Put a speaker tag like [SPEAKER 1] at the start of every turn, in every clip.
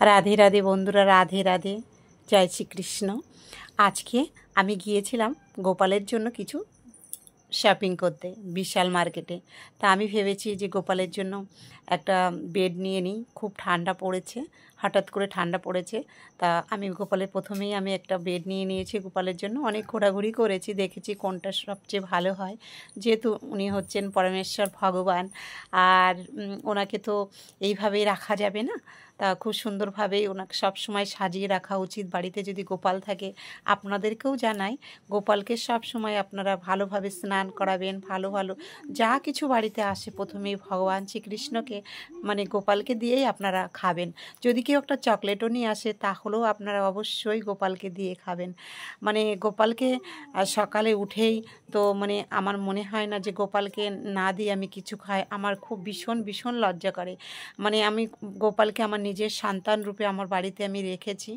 [SPEAKER 1] রাধে রাধে বন্ধুরা, রাধে রাধে, জয় শ্রীকৃষ্ণ। আজকে আমি গিয়েছিলাম গোপালের জন্য কিছু শপিং করতে বিশাল মার্কেটে। তা আমি ভেবেছি যে গোপালের জন্য একটা বেড নিয়ে নিই। খুব ঠান্ডা পড়েছে, হঠাৎ করে ঠান্ডা পড়েছে। তা আমি গোপালের প্রথমেই আমি একটা বেড নিয়ে নিয়েছি গোপালের জন্য। অনেক ঘোরাঘুরি করেছি, দেখেছি কোনটা সবচেয়ে ভালো হয়, যেহেতু উনি হচ্ছেন পরমেশ্বর ভগবান। আর ওনাকে তো এইভাবেই রাখা যাবে না, তা খুব সুন্দরভাবেই ওনাকে সবসময় সাজিয়ে রাখা উচিত। বাড়িতে যদি গোপাল থাকে, আপনাদেরকেও জানাই, গোপালকে সব সময় আপনারা ভালোভাবে স্নান করাবেন। ভালো ভালো যা কিছু বাড়িতে আসে প্রথমেই ভগবান শ্রীকৃষ্ণকে মানে গোপালকে দিয়েই আপনারা খাবেন। যদি কেউ একটা চকলেটও নিয়ে আসে, তাহলেও আপনারা অবশ্যই গোপালকে দিয়ে খাবেন। মানে গোপালকে সকালে উঠেই তো মানে আমার মনে হয় না যে গোপালকে না দিয়ে আমি কিছু খাই। আমার খুব ভীষণ ভীষণ লজ্জা করে। মানে আমি গোপালকে আমার নিজের সন্তান রূপে আমার বাড়িতে আমি রেখেছি।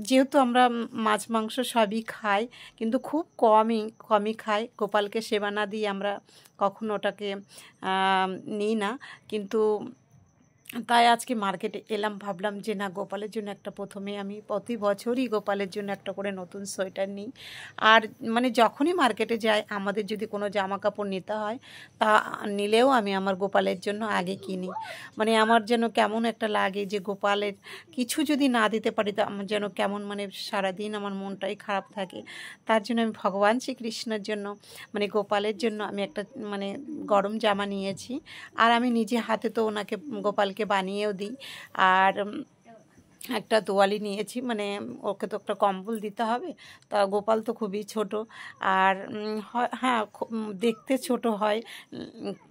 [SPEAKER 1] যেহেতু আমরা মাছ মাংস সবই খাই, কিন্তু খুব কমই খাই। গোপালকে সেবা না দিয়ে আমরা কখনো ওটাকে নিই না। কিন্তু তাই আজকে মার্কেটে এলাম, ভাবলাম যে না, গোপালের জন্য একটা, প্রথমে আমি প্রতি বছরই গোপালের জন্য একটা করে নতুন সোয়েটার নিই। আর মানে যখনই মার্কেটে যাই, আমাদের যদি কোনো জামা কাপড় নিতে হয়, তা নিলেও আমি আমার গোপালের জন্য আগে কিনি। মানে আমার যেন কেমন একটা লাগে যে গোপালের কিছু যদি না দিতে পারি, তা আমার যেন কেমন, মানে সারাদিন আমার মনটাই খারাপ থাকে। তার জন্য আমি ভগবান শ্রীকৃষ্ণের জন্য মানে গোপালের জন্য আমি একটা মানে গরম জামা নিয়েছি। আর আমি নিজে হাতে তো ওনাকে গোপালকে বানিয়েও দিই। আর একটা তোয়ালি নিয়েছি, মানে ওকে তো একটা কম্বল দিতে হবে। তা গোপাল তো খুবই ছোট। আর হ্যাঁ, দেখতে ছোট হয়,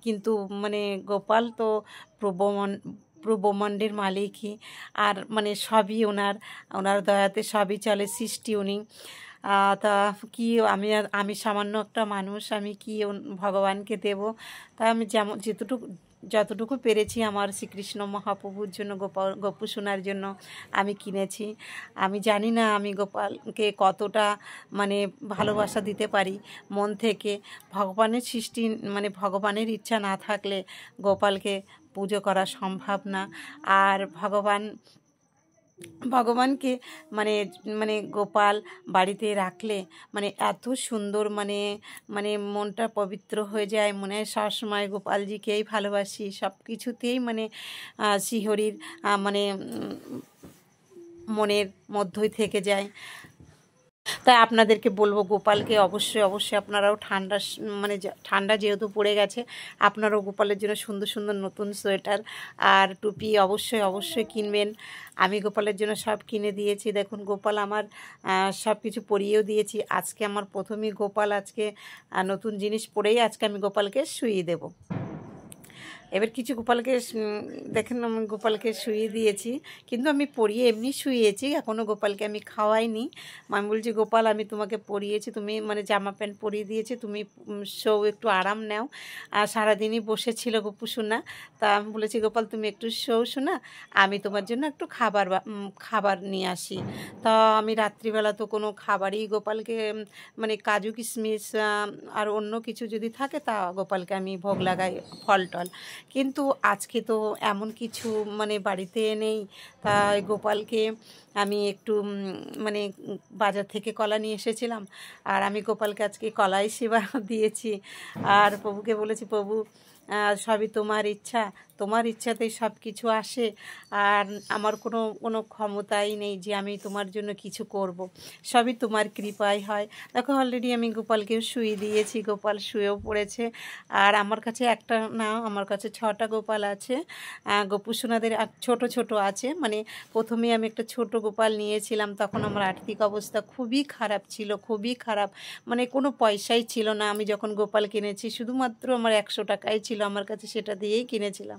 [SPEAKER 1] কিন্তু মানে গোপাল তো ব্রহ্মাণ্ডের মালিকই। আর মানে সবই ওনার দয়াতে সবই চলে, সৃষ্টি উনি। তা কি আমি সামান্য একটা মানুষ, আমি কি ভগবানকে দেব? তা আমি যতটুকু পেরেছি আমার শ্রীকৃষ্ণ মহাপ্রভুর জন্য, গোপু সোনার জন্য আমি কিনেছি। আমি জানি না আমি গোপালকে কতটা মানে ভালোবাসা দিতে পারি মন থেকে। ভগবানের সৃষ্টি মানে ভগবানের ইচ্ছা না থাকলে গোপালকে পুজো করা সম্ভব না। আর ভগবানকে মানে মানে গোপাল বাড়িতে রাখলে মানে এত সুন্দর, মানে মানে মনটা পবিত্র হয়ে যায়। মনে হয় সবসময় গোপালজিকেই ভালোবাসি, সব কিছুতেই মানে শ্রীহরির মানে মনের মধ্যেই থেকে যায়। তাই আপনাদেরকে বলবো, গোপালকে অবশ্যই অবশ্যই আপনারাও মানে ঠান্ডা যেহেতু পড়ে গেছে, আপনারাও গোপালের জন্য সুন্দর সুন্দর নতুন সোয়েটার আর টুপি অবশ্যই অবশ্যই কিনবেন। আমি গোপালের জন্য সব কিনে দিয়েছি। দেখুন, গোপাল আমার সব কিছু পরিয়েও দিয়েছি। আজকে আমার প্রথমেই গোপাল আজকে নতুন জিনিস পরেই আজকে আমি গোপালকে শুইয়ে দেবো। এবার কিছু গোপালকে দেখেন, আমি গোপালকে শুইয়ে দিয়েছি, কিন্তু আমি পরিয়ে এমনি শুইয়েছি, এখনও গোপালকে আমি খাওয়াইনি। আমি বলছি, গোপাল আমি তোমাকে পরিয়েছি, তুমি মানে জামা প্যান্ট পরিয়ে দিয়েছি, তুমি শোও, একটু আরাম নাও। আর সারাদিনই বসেছিল গপু সোনা। তা আমি বলেছি, গোপাল তুমি একটু শোনা, আমি তোমার জন্য একটু খাবার নিয়ে আসি। তা আমি রাত্রিবেলা তো কোনো খাবারই গোপালকে মানে কাজু কিশমিশ আর অন্য কিছু যদি থাকে, তা গোপালকে আমি ভোগ লাগাই, ফল টল। কিন্তু আজকে তো এমন কিছু মানে বাড়িতে নেই। তাই গোপালকে আমি একটু মানে বাজার থেকে কলা নিয়ে এসেছিলাম, আর আমি গোপালকে আজকে কলাই সেবা দিয়েছি। আর প্রভুকে বলেছি, প্রভু সবই তোমার ইচ্ছা, তোমার ইচ্ছাতেই সব কিছু আসে। আর আমার কোনো ক্ষমতাই নেই যে আমি তোমার জন্য কিছু করব, সবই তোমার কৃপাই হয়। দেখো, অলরেডি আমি গোপালকেও শুয়ে দিয়েছি, গোপাল শুয়েও পড়েছে। আর আমার কাছে একটা না, আমার কাছে 6টা গোপাল আছে। গোপু সোনাদের ছোট ছোট আছে। মানে প্রথমে আমি একটা ছোট গোপাল নিয়েছিলাম, তখন আমার আর্থিক অবস্থা খুবই খারাপ ছিল, খুবই খারাপ। মানে কোনো পয়সাই ছিল না। আমি যখন গোপাল কিনেছি, শুধুমাত্র আমার 100 টাকাই ছিল আমার কাছে, সেটা দিয়েই কিনেছিলাম।